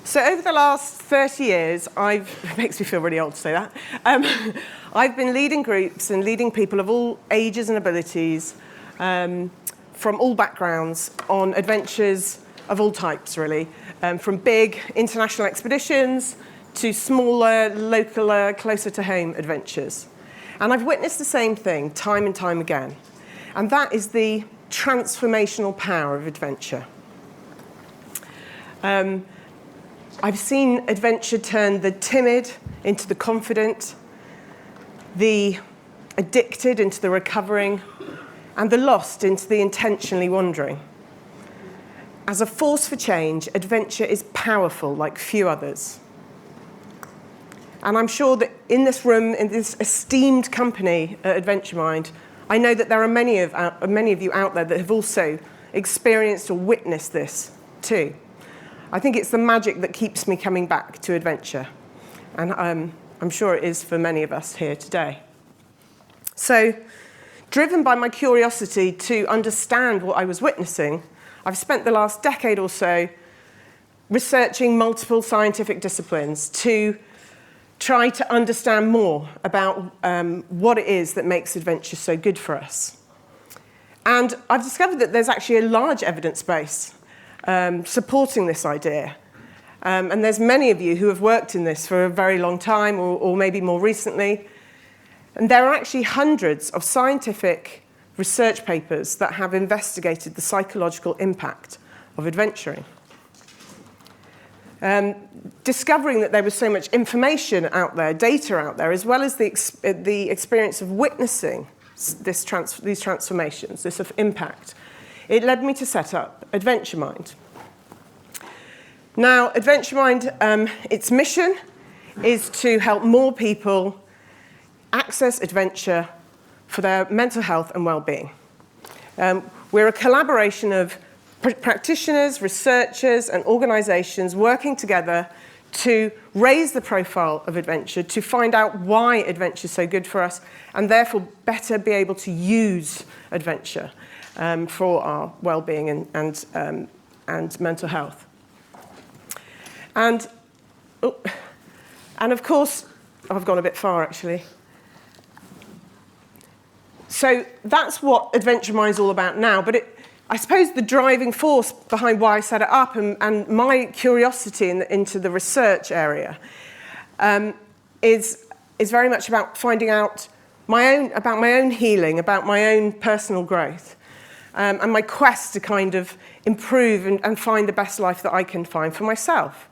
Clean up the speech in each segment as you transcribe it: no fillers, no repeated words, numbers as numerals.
So over the last 30 years, it makes me feel really old to say that, I've been leading groups and leading people of all ages and abilities from all backgrounds on adventures of all types, really, from big international expeditions to smaller, local, closer to home adventures. And I've witnessed the same thing time and time again, and that is the transformational power of adventure. I've seen adventure turn the timid into the confident, the addicted into the recovering, and the lost into the intentionally wandering. As a force for change, adventure is powerful like few others. And I'm sure that in this room, in this esteemed company at AdventureMind, I know that there are many of you out there that have also experienced or witnessed this too. I think it's the magic that keeps me coming back to adventure. And I'm sure it is for many of us here today. So, driven by my curiosity to understand what I was witnessing, I've spent the last decade or so researching multiple scientific disciplines to try to understand more about what it is that makes adventure so good for us. And I've discovered that there's actually a large evidence base supporting this idea. And there's many of you who have worked in this for a very long time, or maybe more recently. And there are actually hundreds of scientific research papers that have investigated the psychological impact of adventuring. Discovering that there was so much information out there, data out there, as well as the experience of witnessing these transformations, this impact, it led me to set up AdventureMind. Now, AdventureMind, its mission is to help more people access adventure for their mental health and well-being. We're a collaboration of practitioners, researchers, and organizations working together to raise the profile of adventure, to find out why adventure is so good for us, and therefore better be able to use adventure for our well-being and mental health. And of course, I've gone a bit far actually. So that's what AdventureMind is all about now, but I suppose the driving force behind why I set it up and my curiosity into the research area is very much about finding out about my own healing, about my own personal growth, and my quest to kind of improve and find the best life that I can find for myself.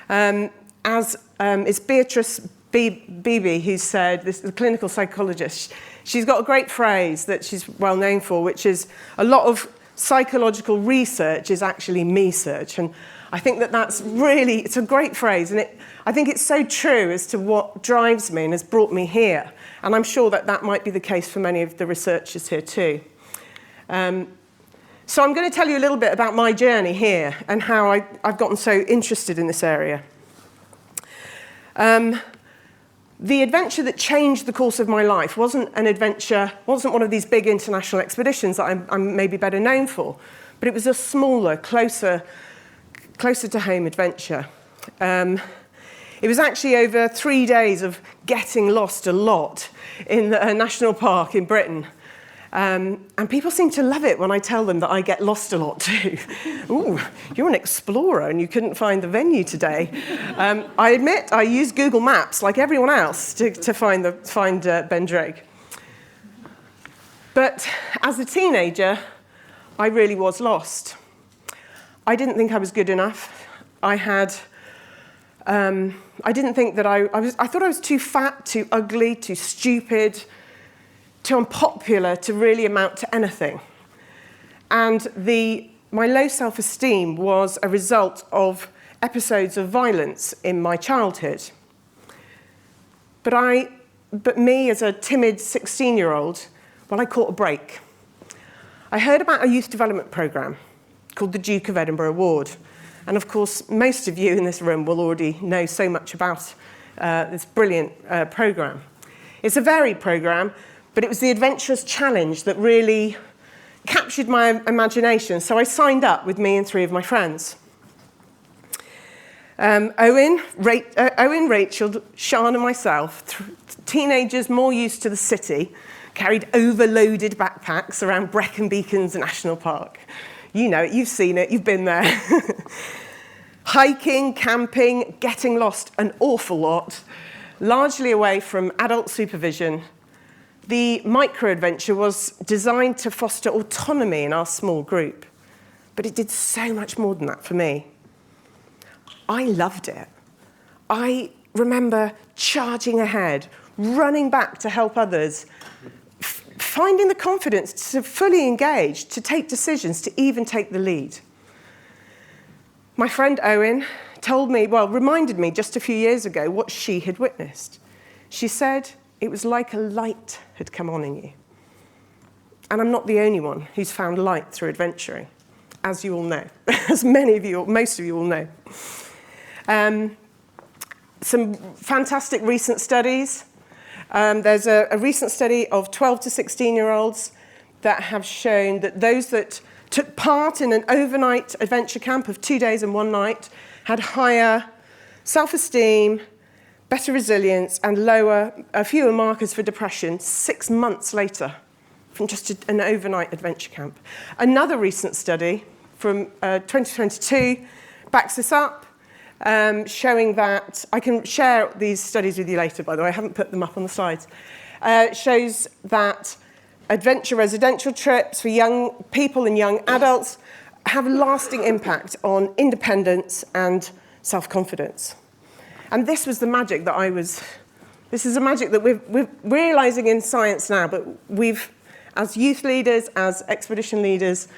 As it's Beatrice Beebe who said, this is a clinical psychologist, she's got a great phrase that she's well known for, which is a lot of psychological research is actually me-search. And I think that's really, it's a great phrase. And I think it's so true as to what drives me and has brought me here. And I'm sure that might be the case for many of the researchers here too. So I'm going to tell you a little bit about my journey here and how I've gotten so interested in this area. The adventure that changed the course of my life wasn't one of these big international expeditions that I'm maybe better known for, but it was a smaller, closer to home adventure. It was actually over 3 days of getting lost a lot in a national park in Britain. And people seem to love it when I tell them that I get lost a lot too. Ooh, you're an explorer and you couldn't find the venue today. I admit I used Google Maps like everyone else to find Ben Drake. But as a teenager, I really was lost. I didn't think I was good enough. I didn't think that I thought I was too fat, too ugly, too stupid, too unpopular to really amount to anything. And my low self-esteem was a result of episodes of violence in my childhood. But me, as a timid 16-year-old, I caught a break. I heard about a youth development programme called the Duke of Edinburgh Award. And of course, most of you in this room will already know so much about this brilliant programme. It's a varied programme, but it was the adventurous challenge that really captured my imagination. So I signed up with me and 3 of my friends. Owen, Rachel, Sean and myself, teenagers more used to the city, carried overloaded backpacks around Brecon Beacons National Park. You know it, you've seen it, you've been there. Hiking, camping, getting lost an awful lot, largely away from adult supervision. The micro-adventure was designed to foster autonomy in our small group, but it did so much more than that for me. I loved it. I remember charging ahead, running back to help others, finding the confidence to fully engage, to take decisions, to even take the lead. My friend Owen reminded me just a few years ago what she had witnessed. She said it was like a light had come on in you. And I'm not the only one who's found light through adventuring, as you all know, as most of you all know. Some fantastic recent studies. There's a recent study of 12 to 16-year-olds that have shown that those that took part in an overnight adventure camp of 2 days and 1 night had higher self-esteem, better resilience, and fewer markers for depression 6 months later from just an overnight adventure camp. Another recent study from 2022 backs this up, showing that, I can share these studies with you later, by the way, I haven't put them up on the slides, shows that adventure residential trips for young people and young adults have a lasting impact on independence and self-confidence. And this was the magic this is a magic that we're realizing in science now, but we've, as youth leaders, as expedition leaders,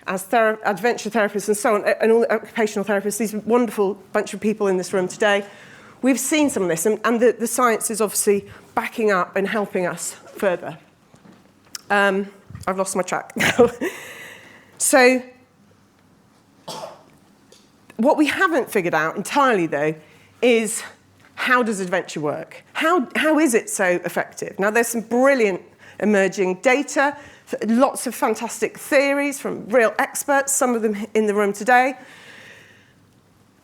as adventure therapists and so on, and all occupational therapists, these wonderful bunch of people in this room today, we've seen some of this, and the science is obviously backing up and helping us further. I've lost my track. So, what we haven't figured out entirely, though, is how does adventure work? How is it so effective? Now, there's some brilliant emerging data, lots of fantastic theories from real experts, some of them in the room today.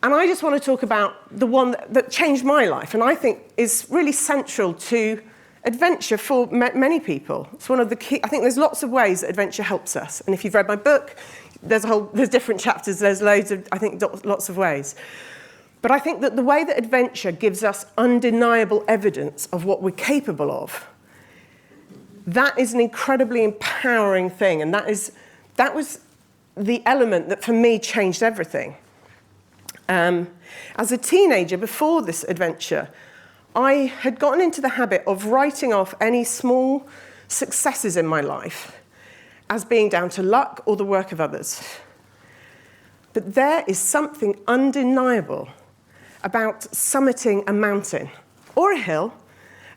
And I just want to talk about the one that changed my life, and I think is really central to adventure for many people. It's one of the key. I think there's lots of ways that adventure helps us. And if you've read my book, there's different chapters, there's loads of, I think, lots of ways. But I think that the way that adventure gives us undeniable evidence of what we're capable of, that is an incredibly empowering thing. And that was the element that, for me, changed everything. As a teenager, before this adventure, I had gotten into the habit of writing off any small successes in my life as being down to luck or the work of others. But there is something undeniable about summiting a mountain or a hill,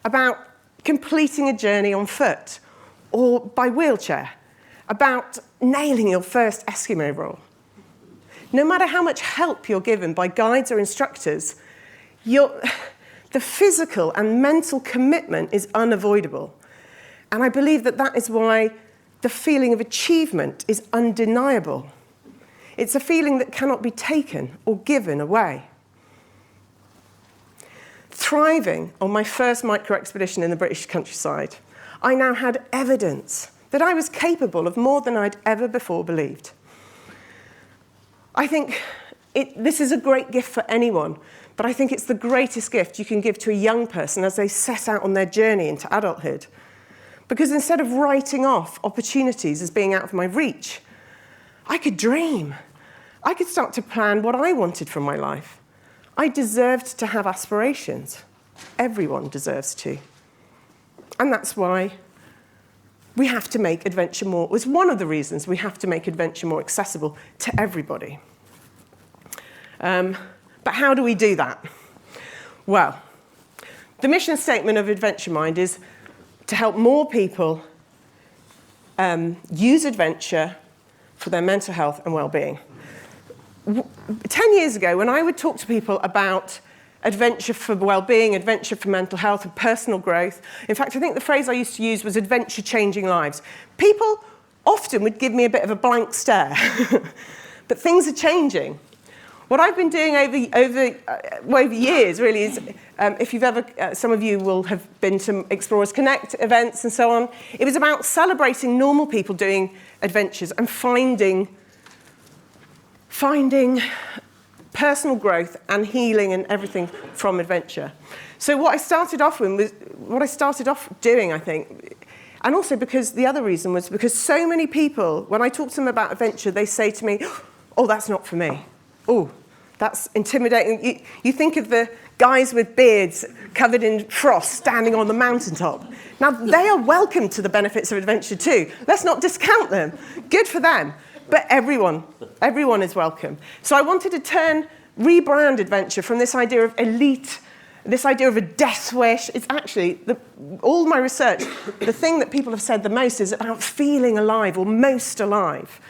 about completing a journey on foot or by wheelchair, about nailing your first Eskimo roll. No matter how much help you're given by guides or instructors, the physical and mental commitment is unavoidable. And I believe that that is why the feeling of achievement is undeniable. It's a feeling that cannot be taken or given away. Thriving on my first micro-expedition in the British countryside, I now had evidence that I was capable of more than I'd ever before believed. I think this is a great gift for anyone, but I think it's the greatest gift you can give to a young person as they set out on their journey into adulthood. Because instead of writing off opportunities as being out of my reach, I could dream. I could start to plan what I wanted from my life. I deserved to have aspirations. Everyone deserves to. And that's why we have to make adventure more, it's one of the reasons we have to make adventure more accessible to everybody. But how do we do that? Well, the mission statement of AdventureMind is to help more people use adventure for their mental health and well-being. 10 years ago, when I would talk to people about adventure for well-being, adventure for mental health, and personal growth, in fact, I think the phrase I used to use was adventure changing lives. People often would give me a bit of a blank stare, but things are changing. What I've been doing over years, really, is if you've ever, some of you will have been to Explorers Connect events and so on. It was about celebrating normal people doing adventures and finding personal growth and healing and everything from adventure. So what I started off doing, I think, and also because the other reason was because so many people, when I talk to them about adventure, they say to me, "Oh, that's not for me. Oh, that's intimidating." You think of the guys with beards covered in frost standing on the mountaintop. Now, they are welcome to the benefits of adventure too. Let's not discount them. Good for them. But everyone is welcome. So I wanted to rebrand adventure from this idea of elite, this idea of a death wish. It's actually, all my research, the thing that people have said the most is about feeling alive or most alive.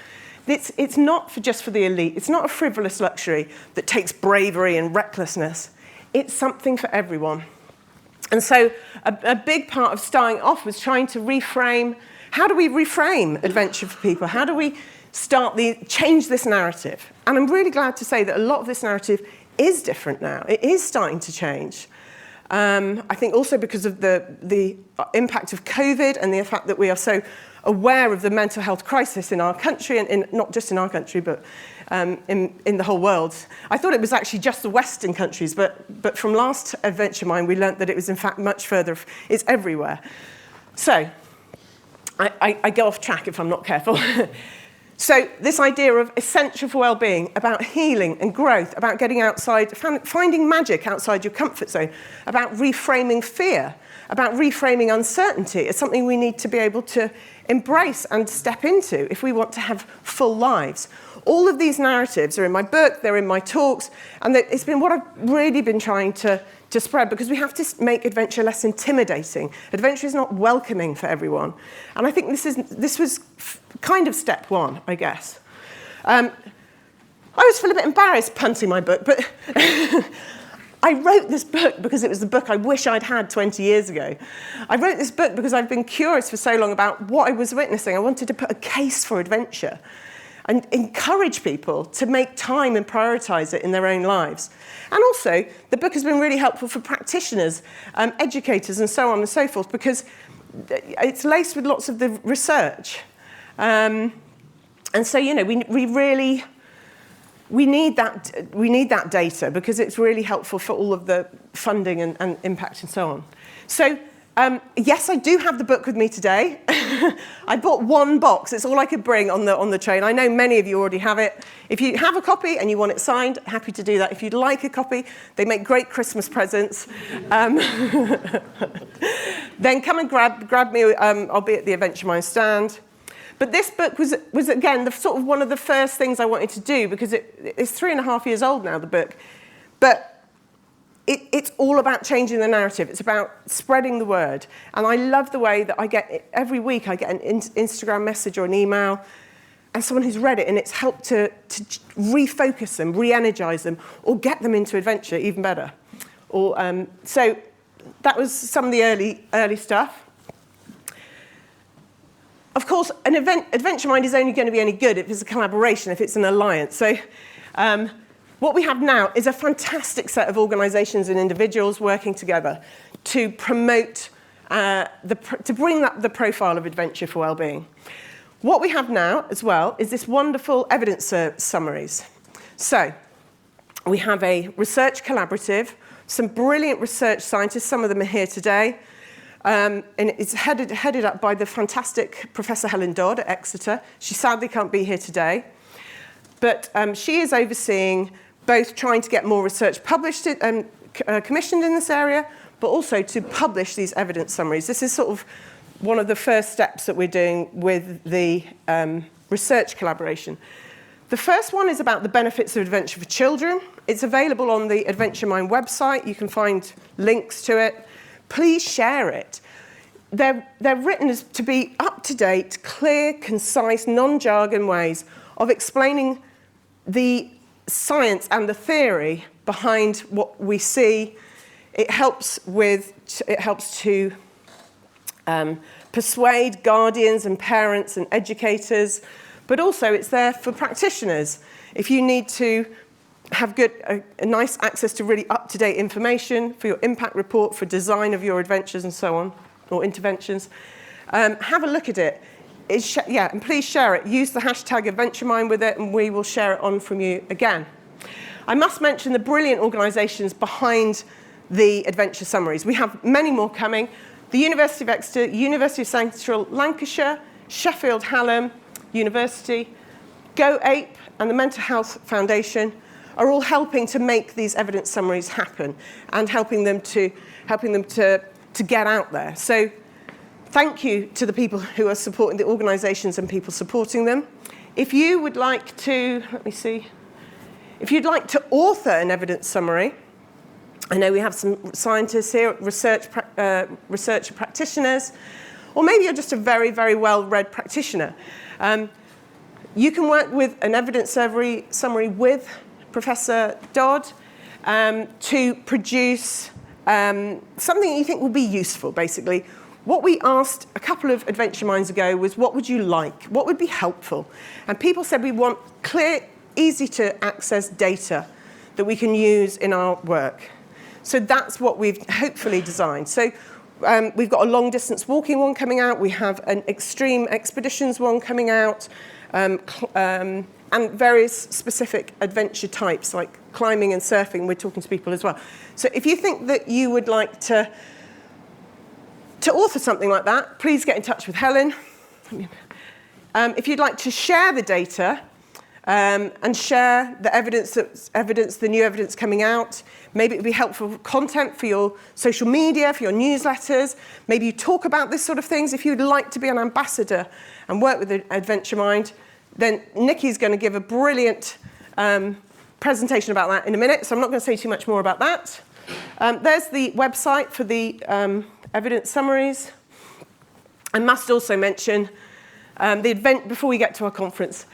It's not just for the elite. It's not a frivolous luxury that takes bravery and recklessness. It's something for everyone. And so a big part of starting off was trying to reframe, how do we reframe adventure for people? How do we change this narrative? And I'm really glad to say that a lot of this narrative is different now. It is starting to change. I think also because of the impact of COVID and the fact that we are so aware of the mental health crisis in our country, and not just in our country, but in the whole world. I thought it was actually just the Western countries, but from last AdventureMind, we learnt that it was in fact much further. It's everywhere. So I go off track if I'm not careful. So this idea of essential for well-being, about healing and growth, about getting outside, finding magic outside your comfort zone, about reframing fear, about reframing uncertainty is something we need to be able to embrace and step into if we want to have full lives. All of these narratives are in my book, they're in my talks, and it's been what I've really been trying to spread, because we have to make adventure less intimidating. Adventure is not welcoming for everyone. And I think this was kind of step one, I guess. I always feel a bit embarrassed punting my book, but I wrote this book because it was the book I wish I'd had 20 years ago. I wrote this book because I've been curious for so long about what I was witnessing. I wanted to put a case for adventure and encourage people to make time and prioritize it in their own lives. And also, the book has been really helpful for practitioners, educators, and so on and so forth, because it's laced with lots of the research. And so, you know, we need that data, because it's really helpful for all of the funding and impact and so on. So, yes, I do have the book with me today. I bought one box. It's all I could bring on the train. I know many of you already have it. If you have a copy and you want it signed, happy to do that. If you'd like a copy, they make great Christmas presents. Then come and grab me. I'll be at the AdventureMind stand. But this book was again, one of the first things I wanted to do, because it's 3.5 years old now, the book. But it's all about changing the narrative. It's about spreading the word. And I love the way that every week I get an Instagram message or an email, and someone who's read it, and it's helped to refocus them, re-energize them, or get them into adventure even better. So that was some of the early stuff. Of course, AdventureMind is only going to be any good if it's a collaboration, if it's an alliance. So what we have now is a fantastic set of organizations and individuals working together to promote, to bring up the profile of adventure for well-being. What we have now as well is this wonderful evidence summaries. So we have a research collaborative, some brilliant research scientists, some of them are here today. And it's headed up by the fantastic Professor Helen Dodd at Exeter. She sadly can't be here today. But she is overseeing both trying to get more research published and commissioned in this area, but also to publish these evidence summaries. This is sort of one of the first steps that we're doing with the research collaboration. The first one is about the benefits of adventure for children. It's available on the AdventureMind website. You can find links to it. Please share it. They're written as to be up-to-date, clear, concise, non-jargon ways of explaining the science and the theory behind what we see. It helps to persuade guardians and parents and educators, but also it's there for practitioners. If you need to have a nice access to really up-to-date information for your impact report, for design of your adventures and so on, or interventions. Have a look at it. And please share it. Use the hashtag AdventureMind with it, and we will share it on from you again. I must mention the brilliant organisations behind the adventure summaries. We have many more coming. The University of Exeter, University of Central Lancashire, Sheffield Hallam University, Go Ape, and the Mental Health Foundation are all helping to make these evidence summaries happen and helping them to get out there. So thank you to the people who are supporting the organisations and people supporting them. If you would like to, if you'd like to author an evidence summary, I know we have some scientists here, researcher practitioners, or maybe you're just a very, very well-read practitioner. You can work with an evidence summary with Professor Dodd to produce something you think will be useful, basically. What we asked a couple of Adventure Minds ago was, what would you like? What would be helpful? And people said we want clear, easy-to-access data that we can use in our work. So that's what we've hopefully designed. So we've got a long-distance walking one coming out. We have an extreme expeditions one coming out. And various specific adventure types, like climbing and surfing. We're talking to people as well. So if you think that you would like to author something like that, please get in touch with Helen. If you'd like to share the data and share the the new evidence coming out, maybe it would be helpful content for your social media, for your newsletters. Maybe you talk about this sort of things. If you'd like to be an ambassador and work with AdventureMind, then Nikki's going to give a brilliant presentation about that in a minute, so I'm not going to say too much more about that. There's the website for the evidence summaries. I must also mention, before we get to our conference,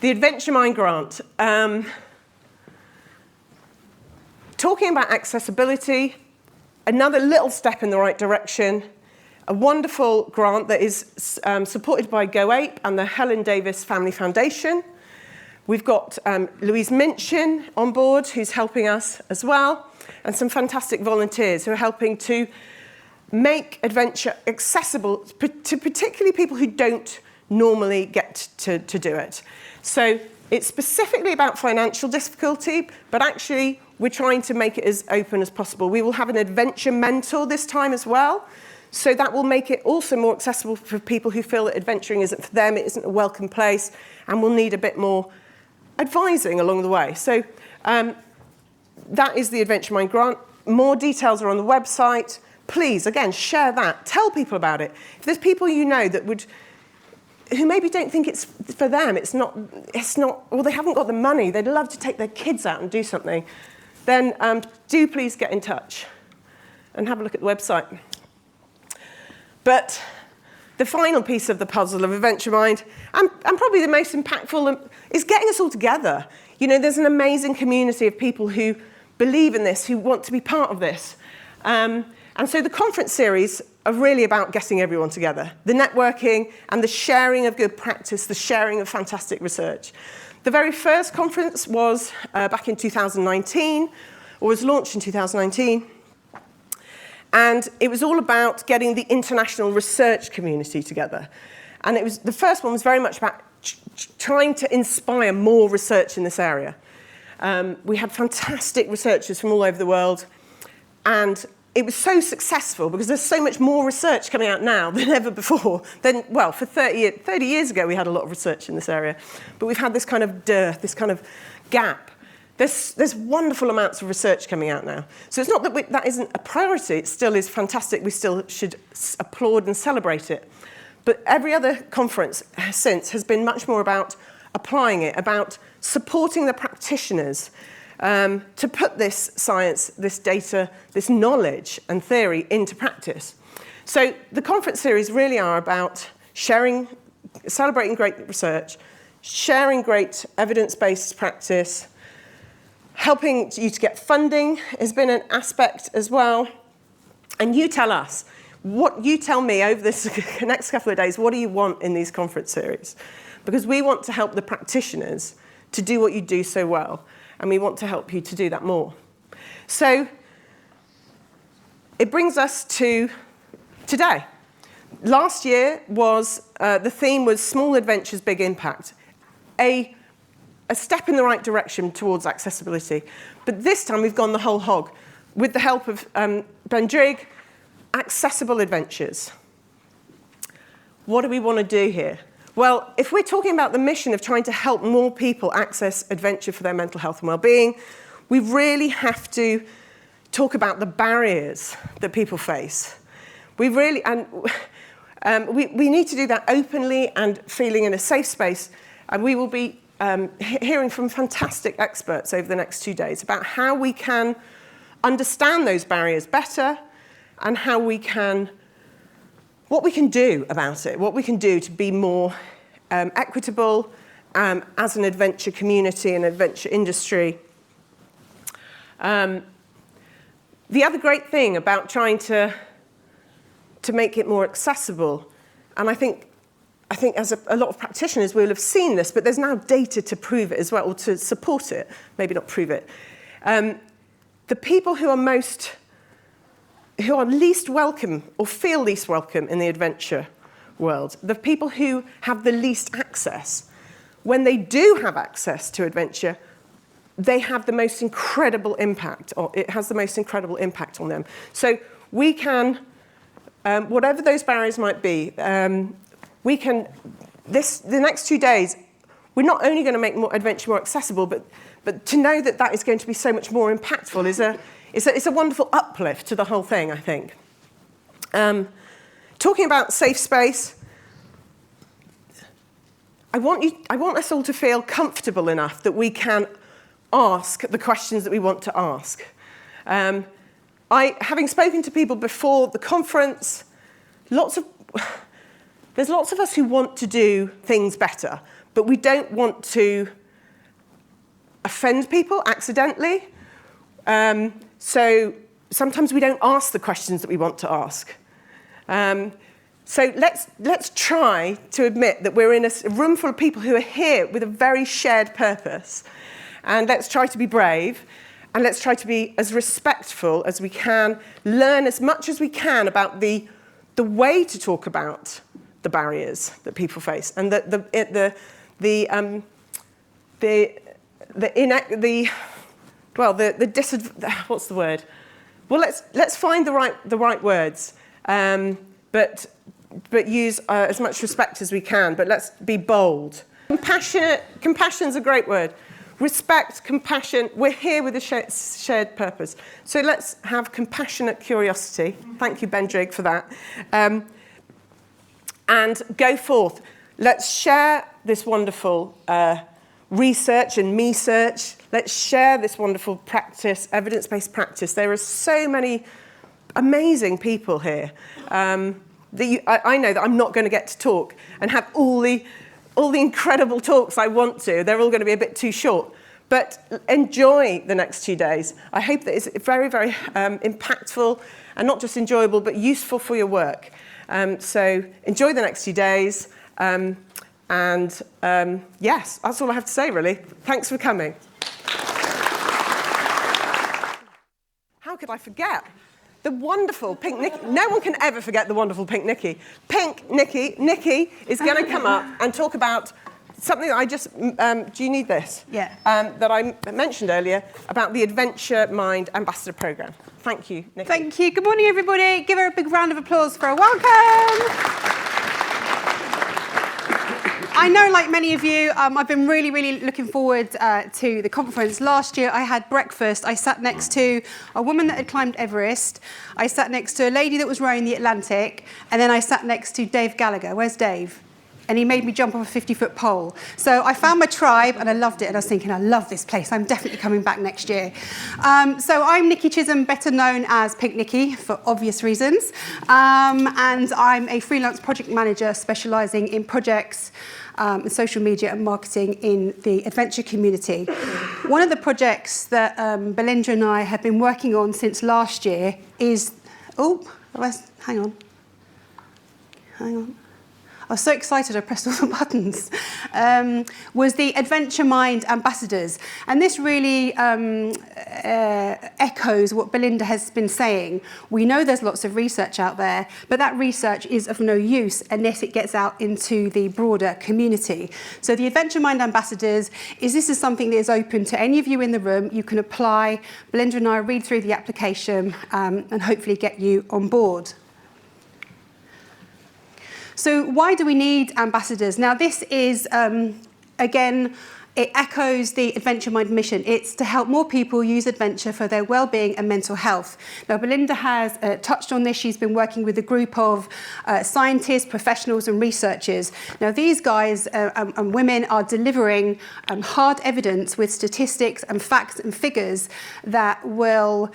the AdventureMind grant. Talking about accessibility, another little step in the right direction. A wonderful grant that is supported by Go Ape and the Helen Davis Family Foundation. We've got Louise Minchin on board, who's helping us as well, and some fantastic volunteers who are helping to make adventure accessible to particularly people who don't normally get to do it. So it's specifically about financial difficulty, but actually we're trying to make it as open as possible. We will have an adventure mentor this time as well. So that will make it also more accessible for people who feel that adventuring isn't for them, it isn't a welcome place, and will need a bit more advising along the way. So that is the AdventureMind grant. More details are on the website. Please, again, share that. Tell people about it. If there's people you know who maybe don't think it's for them, it's not, or they haven't got the money, they'd love to take their kids out and do something, then do please get in touch and have a look at the website. But the final piece of the puzzle of AdventureMind, and probably the most impactful, is getting us all together. You know, there's an amazing community of people who believe in this, who want to be part of this. And so the conference series are really about getting everyone together, the networking and the sharing of good practice, the sharing of fantastic research. The very first conference was back in 2019, or was launched in 2019. And it was all about getting the international research community together. And the first one was very much about trying to inspire more research in this area. We had fantastic researchers from all over the world. And it was so successful because there's so much more research coming out now than ever before. For 30 years ago, we had a lot of research in this area. But we've had this kind of dearth, this kind of gap. There's wonderful amounts of research coming out now. So it's not that that isn't a priority. It still is fantastic. We still should applaud and celebrate it. But every other conference since has been much more about applying it, about supporting the practitioners to put this science, this data, this knowledge and theory into practice. So the conference series really are about celebrating great research, sharing great evidence-based practice, helping you to get funding has been an aspect as well. And you tell us, you tell me over this next couple of days, what do you want in these conference series? Because we want to help the practitioners to do what you do so well. and we want to help you to do that more. So it brings us to today. Last year was, the theme was Small Adventures, Big Impact, a step in the right direction towards accessibility. But this time we've gone the whole hog. With the help of Ben Drigg, accessible adventures. What do we want to do here? Well, if we're talking about the mission of trying to help more people access adventure for their mental health and well-being, we really have to talk about the barriers that people face. We really, and we need to do that openly and feeling in a safe space. And we will be hearing from fantastic experts over the next 2 days about how we can understand those barriers better and how we can, what we can do about it, what we can do to be more equitable as an adventure community and adventure industry. The other great thing about trying to make it more accessible, and I think as a lot of practitioners will have seen this, but there's now data to prove it as well, or to support it, maybe not prove it. The people who are least welcome or feel least welcome in the adventure world, the people who have the least access, when they do have access to adventure, they have the most incredible impact, or it has the most incredible impact on them. So we can, whatever those barriers might be, we can, the next 2 days, we're not only going to make adventure more accessible, but to know that that is going to be so much more impactful is a wonderful uplift to the whole thing, I think. Talking about safe space, I want us all to feel comfortable enough that we can ask the questions that we want to ask. Having spoken to people before the conference, there's lots of us who want to do things better, but we don't want to offend people accidentally. So sometimes we don't ask the questions that we want to ask. So let's try to admit that we're in a room full of people who are here with a very shared purpose. And let's try to be brave, and let's try to be as respectful as we can, learn as much as we can about the way to talk about the barriers that people face, and what's the word? Well, let's find the right words, but use as much respect as we can. But let's be bold. Compassion's a great word. Respect, compassion. We're here with a shared purpose. So let's have compassionate curiosity. Thank you, Ben Drigg, for that. And go forth. Let's share this wonderful research and me-search. Let's share this wonderful practice, evidence-based practice. There are so many amazing people here. I know that I'm not going to get to talk and have all the incredible talks I want to. They're all going to be a bit too short. But enjoy the next 2 days. I hope that it's very, very impactful, and not just enjoyable, but useful for your work. So enjoy the next 2 days. Yes, that's all I have to say, really. Thanks for coming. How could I forget? The wonderful Pink Nikki. No one can ever forget the wonderful Pink Nikki. Pink Nikki. Nikki is going to come up and talk about something that I just... do you need this? Yeah. That I mentioned earlier about the AdventureMind Ambassador Programme. Thank you, Nikki. Thank you. Good morning, everybody. Give her a big round of applause for a welcome. I know, like many of you, I've been really, really looking forward to the conference. Last year, I had breakfast. I sat next to a woman that had climbed Everest. I sat next to a lady that was rowing the Atlantic. And then I sat next to Dave Gallagher. Where's Dave? And he made me jump off a 50-foot pole. So I found my tribe, and I loved it. And I was thinking, I love this place. I'm definitely coming back next year. So I'm Nikki Chisholm, better known as Pink Nikki, for obvious reasons. And I'm a freelance project manager specialising in projects, social media and marketing in the adventure community. One of the projects that Belinda and I have been working on since last year is... hang on. I was so excited I pressed all the buttons, was the AdventureMind ambassadors. And this really echoes what Belinda has been saying. We know there's lots of research out there, but that research is of no use unless it gets out into the broader community. So the AdventureMind ambassadors this is something that is open to any of you in the room. You can apply. Belinda and I read through the application and hopefully get you on board. So why do we need ambassadors? Now this is, again, it echoes the AdventureMind mission. It's to help more people use adventure for their well-being and mental health. Now Belinda has touched on this. She's been working with a group of scientists, professionals and researchers. Now these guys and women are delivering hard evidence with statistics and facts and figures that will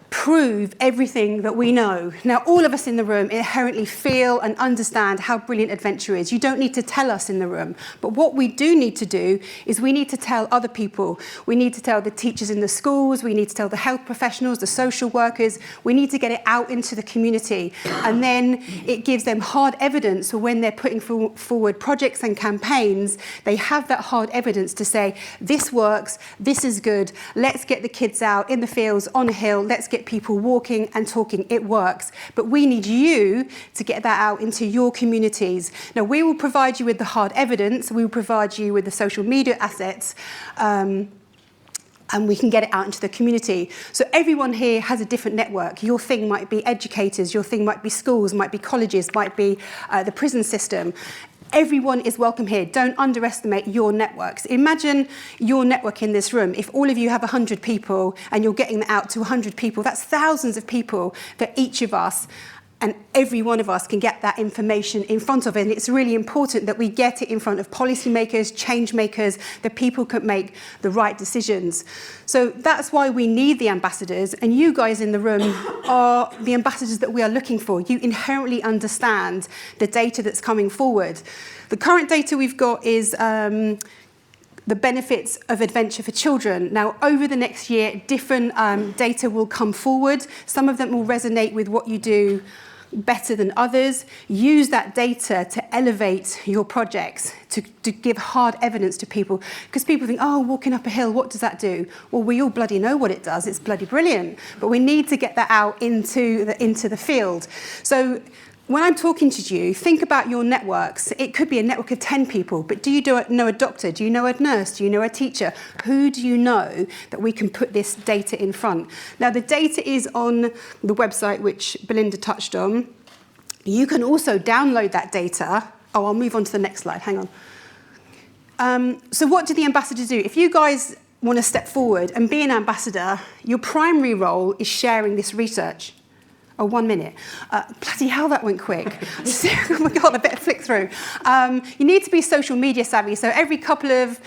prove everything that we know. Now, all of us in the room inherently feel and understand how brilliant adventure is. You don't need to tell us in the room. But what we do need to do is we need to tell other people. We need to tell the teachers in the schools. We need to tell the health professionals, the social workers. We need to get it out into the community. And then it gives them hard evidence for when they're putting forward projects and campaigns. They have that hard evidence to say, this works, this is good. Let's get the kids out in the fields, on a hill. Let's get people walking and talking. It works. But we need you to get that out into your communities. Now, we will provide you with the hard evidence. We will provide you with the social media assets. And we can get it out into the community. So everyone here has a different network. Your thing might be educators. Your thing might be schools, might be colleges, might be the prison system. Everyone is welcome here. Don't underestimate your networks. Imagine your network in this room. If all of you have 100 people and you're getting that out to 100 people, that's thousands of people that each of us and every one of us can get that information in front of it. And it's really important that we get it in front of policymakers, change makers, that people can make the right decisions. So that's why we need the ambassadors. And you guys in the room are the ambassadors that we are looking for. You inherently understand the data that's coming forward. The current data we've got is the benefits of adventure for children. Now, over the next year, different data will come forward. Some of them will resonate with what you do better than others. Use that data to elevate your projects, to give hard evidence to people. Because people think, oh, walking up a hill, what does that do? Well, we all bloody know what it does. It's bloody brilliant. But we need to get that out into the field. So when I'm talking to you, think about your networks. It could be a network of 10 people, but do you know a doctor? Do you know a nurse? Do you know a teacher? Who do you know that we can put this data in front? Now, the data is on the website, which Belinda touched on. You can also download that data. Oh, I'll move on to the next slide. Hang on. So what do the ambassadors do? If you guys want to step forward and be an ambassador, your primary role is sharing this research. Oh, 1 minute. Bloody hell, that went quick. Oh my God, I better flick through. You need to be social media savvy. So every couple of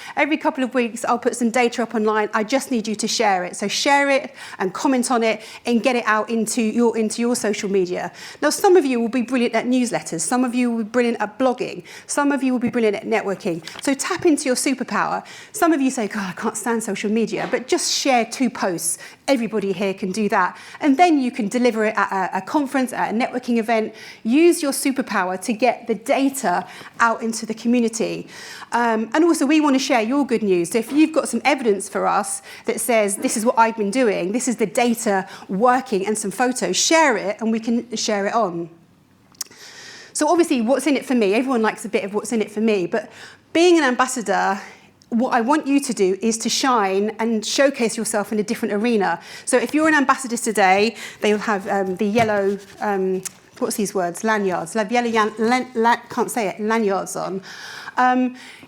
weeks, I'll put some data up online. I just need you to share it. So share it and comment on it and get it out into your social media. Now, some of you will be brilliant at newsletters. Some of you will be brilliant at blogging. Some of you will be brilliant at networking. So tap into your superpower. Some of you say, God, I can't stand social media, but just share 2 posts. Everybody here can do that. And then you can deliver it at a conference, at a networking event. Use your superpower to get the data out into the community. And also, we want to share your good news. So if you've got some evidence for us that says, this is what I've been doing, this is the data working, and some photos, share it and we can share it on. So obviously, what's in it for me? Everyone likes a bit of what's in it for me. But being an ambassador, what I want you to do is to shine and showcase yourself in a different arena. So if you're an ambassador today, they will have the yellow, what's these words? Lanyards. They'll have yellow, can't say it, lanyards on.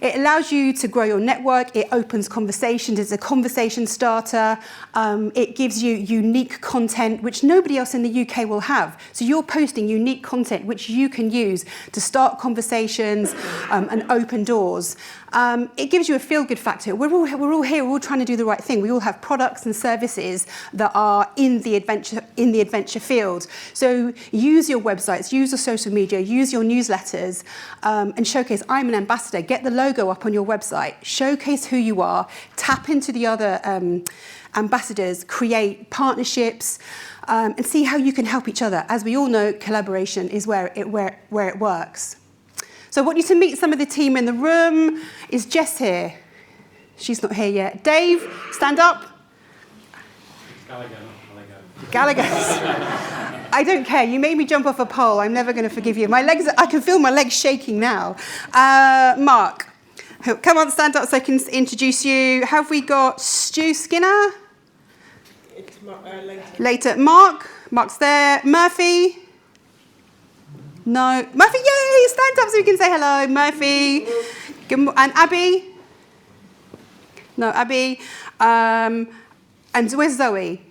It allows you to grow your network. It opens conversations. It's a conversation starter. It gives you unique content, which nobody else in the UK will have. So you're posting unique content, which you can use to start conversations and open doors. It gives you a feel-good factor. We're all here. We're all trying to do the right thing. We all have products and services that are in the adventure field. So use your websites, use your social media, use your newsletters, and showcase. I'm an ambassador. Get the logo up on your website. Showcase who you are. Tap into the other ambassadors. Create partnerships, and see how you can help each other. As we all know, collaboration is where it works. So I want you to meet some of the team in the room. Is Jess here? She's not here yet. Dave, stand up. Gallagher. I don't care. You made me jump off a pole. I'm never going to forgive you. I can feel my legs shaking now. Mark, come on, stand up so I can introduce you. Have we got Stu Skinner? Later. Mark's there. Murphy? No. Murphy, yay! Stand up so we can say hello. Murphy. And Abby? No, Abby. And where's Zoe?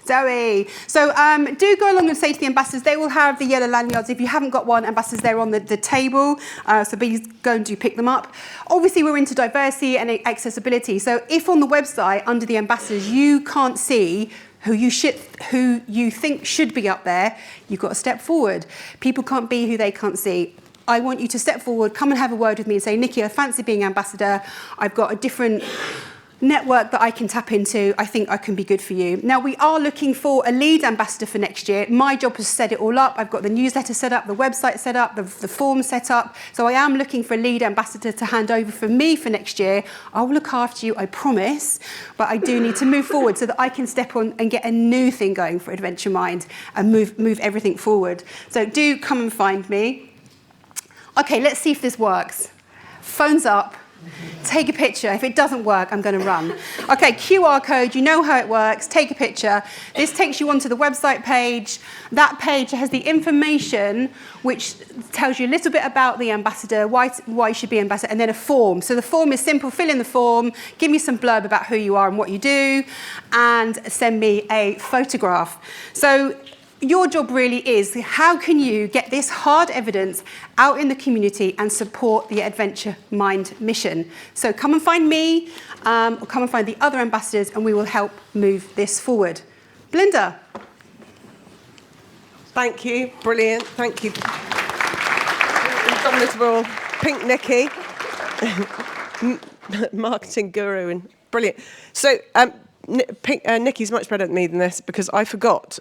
Zoe. So do go along and say to the ambassadors, they will have the yellow lanyards. If you haven't got one, ambassadors, they're on the table. So please go and do pick them up. Obviously, we're into diversity and accessibility. So if on the website, under the ambassadors, you can't see who you think should be up there, you've got to step forward. People can't be who they can't see. I want you to step forward, come and have a word with me and say, Nikki, I fancy being ambassador. I've got a different network that I can tap into. I think I can be good for you. Now, we are looking for a lead ambassador for next year. My job is to set it all up. I've got the newsletter set up, the website set up, the form set up. So I am looking for a lead ambassador to hand over for me for next year. I will look after you, I promise. But I do need to move forward so that I can step on and get a new thing going for AdventureMind and move everything forward. So do come and find me. Okay, let's see if this works. Phone's up. Take a picture. If it doesn't work, I'm going to run. Okay, QR code, you know how it works. Take a picture. This takes you onto the website page. That page has the information which tells you a little bit about the ambassador, why you should be ambassador, and then a form. So the form is simple. Fill in the form, give me some blurb about who you are and what you do, and send me a photograph. So your job really is, how can you get this hard evidence out in the community and support the AdventureMind mission? So come and find me, or come and find the other ambassadors, and we will help move this forward. Belinda. Thank you. Brilliant. Thank you. Indomitable Pink Nikki. Marketing guru and brilliant. So Nikki's much better than me than this because I forgot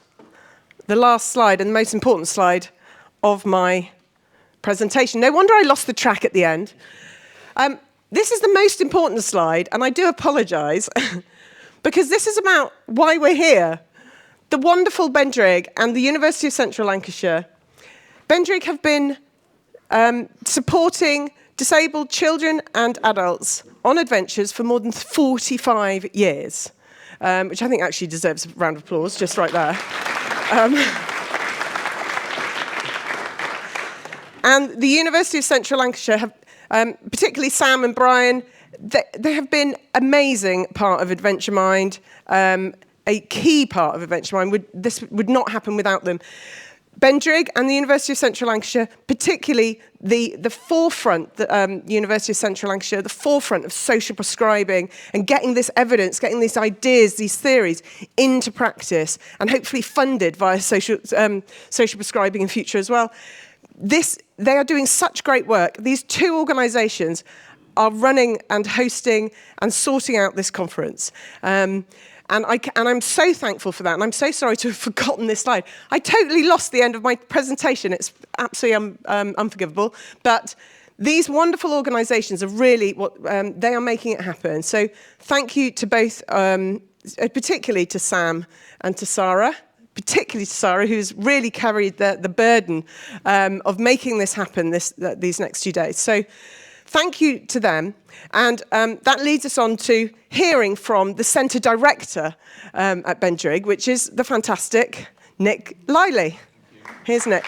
the last slide and the most important slide of my presentation. No wonder I lost the track at the end. This is the most important slide, and I do apologise, because this is about why we're here. The wonderful Bendrig and the University of Central Lancashire. Bendrig have been supporting disabled children and adults on adventures for more than 45 years, which I think actually deserves a round of applause, just right there. And the University of Central Lancashire have, particularly Sam and Brian, they have been amazing part of AdventureMind, a key part of AdventureMind. This would not happen without them. Bendrig and the University of Central Lancashire, particularly the forefront, the University of Central Lancashire, the forefront of social prescribing and getting this evidence, getting these ideas, these theories into practice, and hopefully funded via social prescribing in future as well. They are doing such great work. These two organisations are running and hosting and sorting out this conference. And I'm so thankful for that, and I'm so sorry to have forgotten this slide. I totally lost the end of my presentation. It's absolutely unforgivable. But these wonderful organisations are really they are making it happen. So thank you to both, particularly to Sam and to Sarah. Particularly to Sarah, who's really carried the burden of making this happen these next 2 days. So thank you to them. And that leads us on to hearing from the centre director at Bendrig, which is the fantastic Nick Lively. Here's Nick.